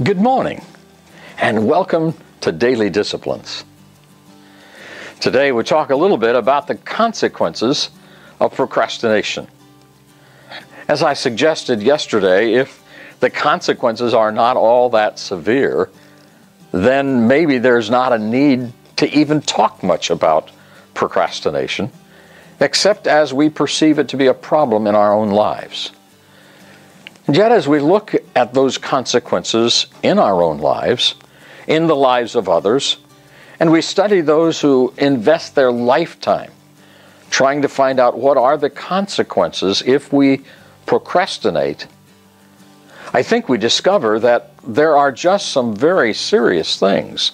Good morning, and welcome to Daily Disciplines. Today we talk a little bit about the consequences of procrastination. As I suggested yesterday, if the consequences are not all that severe, then maybe there's not a need to even talk much about procrastination, except as we perceive it to be a problem in our own lives. And yet, as we look at those consequences in our own lives, in the lives of others, and we study those who invest their lifetime trying to find out what are the consequences if we procrastinate, I think we discover that there are just some very serious things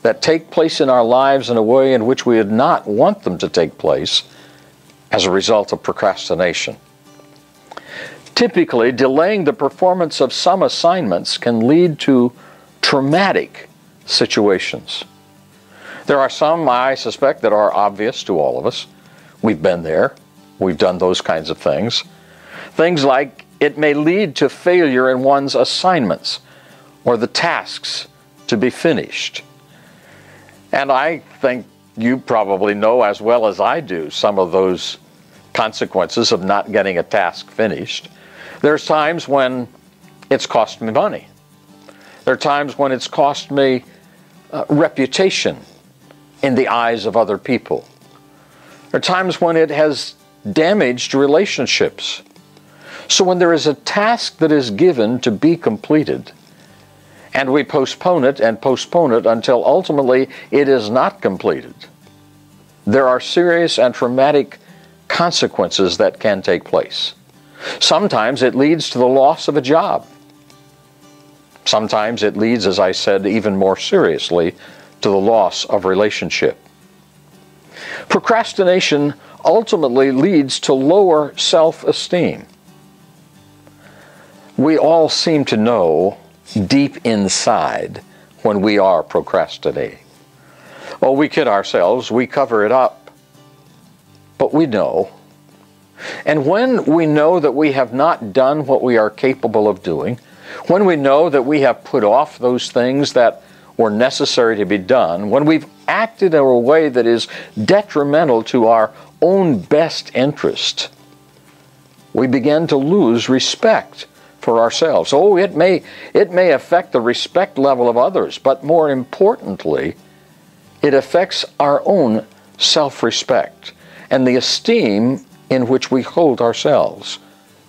that take place in our lives in a way in which we would not want them to take place as a result of procrastination. Typically, delaying the performance of some assignments can lead to traumatic situations. There are some, I suspect, that are obvious to all of us. We've been there. We've done those kinds of things. Things like it may lead to failure in one's assignments or the tasks to be finished. And I think you probably know as well as I do some of those consequences of not getting a task finished. There's times when it's cost me money. There are times when it's cost me reputation in the eyes of other people. There are times when it has damaged relationships. So when there is a task that is given to be completed, and we postpone it until ultimately it is not completed, there are serious and traumatic consequences that can take place. Sometimes it leads to the loss of a job. Sometimes it leads, as I said, even more seriously, to the loss of relationship. Procrastination ultimately leads to lower self-esteem. We all seem to know deep inside when we are procrastinating. Oh, we kid ourselves, we cover it up, but we know. And when we know that we have not done what we are capable of doing, when we know that we have put off those things that were necessary to be done, when we've acted in a way that is detrimental to our own best interest, we begin to lose respect for ourselves. Oh, it may affect the respect level of others, but more importantly, it affects our own self-respect, and the esteem in which we hold ourselves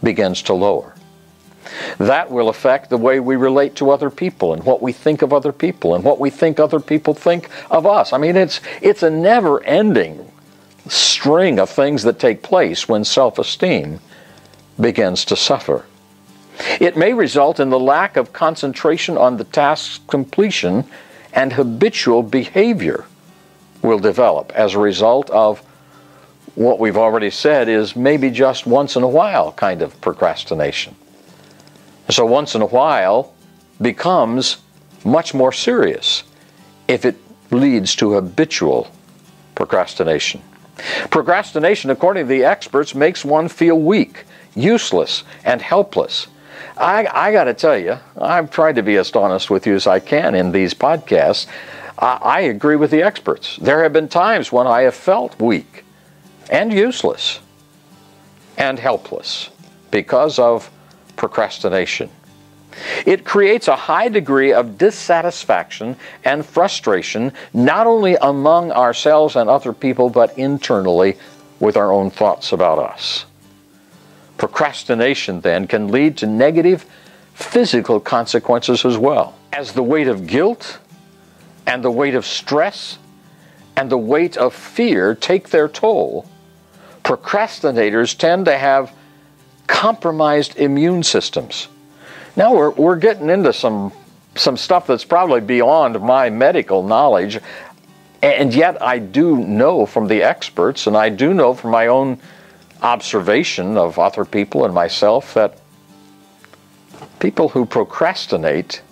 begins to lower. That will affect the way we relate to other people and what we think of other people and what we think other people think of us. I mean, it's a never-ending string of things that take place when self-esteem begins to suffer. It may result in the lack of concentration on the task's completion, and habitual behavior will develop as a result of what we've already said is maybe just once in a while kind of procrastination. So once in a while becomes much more serious if it leads to habitual procrastination. Procrastination, according to the experts, makes one feel weak, useless, and helpless. I got to tell you, I've tried to be as honest with you as I can in these podcasts. I agree with the experts. There have been times when I have felt weak and useless and helpless because of procrastination. It creates a high degree of dissatisfaction and frustration, not only among ourselves and other people, but internally with our own thoughts about us. Procrastination, then, can lead to negative physical consequences as well, as the weight of guilt and the weight of stress and the weight of fear take their toll. Procrastinators tend to have compromised immune systems. Now we're getting into some stuff that's probably beyond my medical knowledge, and yet I do know from the experts, and I do know from my own observation of other people and myself, that people who procrastinate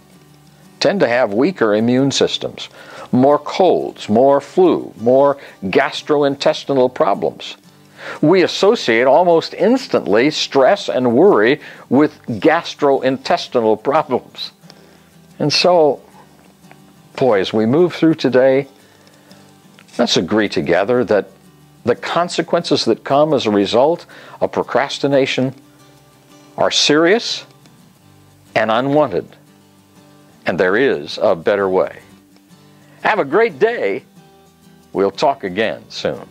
tend to have weaker immune systems, more colds, more flu, more gastrointestinal problems. We associate almost instantly stress and worry with gastrointestinal problems. And so, boy, as we move through today, let's agree together that the consequences that come as a result of procrastination are serious and unwanted. And there is a better way. Have a great day. We'll talk again soon.